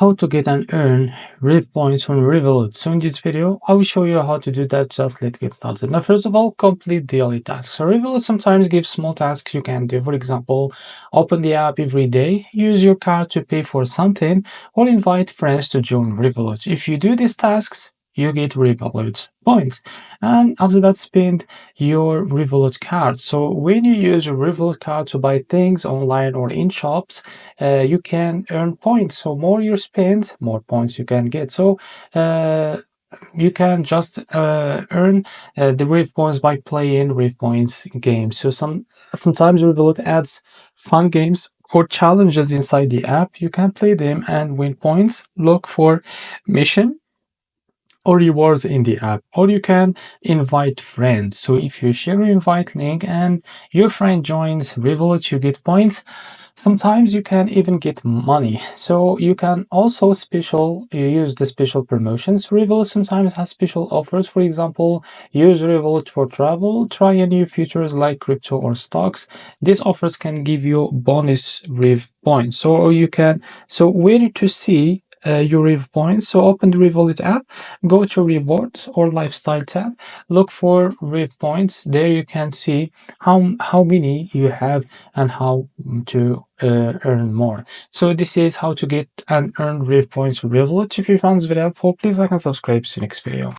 how to get and earn Rev Points on Revolut. So in this video, I will show you how to do that. Just let's get started. Now, first of all, complete daily tasks. So Revolut sometimes gives small tasks you can do. For example, open the app every day, use your card to pay for something, or invite friends to join Revolut. If you do these tasks, you get Revolut points, and after that spend your Revolut card. So when you use your Revolut card to buy things online or in shops, you can earn points. So more you spend, more points you can get. So you can just earn the Rev Points by playing Rev Points games. So sometimes Revolut adds fun games or challenges inside the app. You can play them and win points. Look for mission or rewards in the app, or you can invite friends. So if you share your invite link and your friend joins Revolut, you get points. Sometimes you can even get money. So you can also use the special promotions. Revolut sometimes has special offers. For example, use Revolut for travel, try a new features like crypto or stocks. These offers can give you bonus Rev points. So where to see your Rev points. So open the Revolut app, go to rewards or lifestyle tab, look for Rev points. There you can see how many you have and how to earn more. So this is how to get and earn Rev points with Revolut. If you found this video helpful, please like and subscribe. See you next video.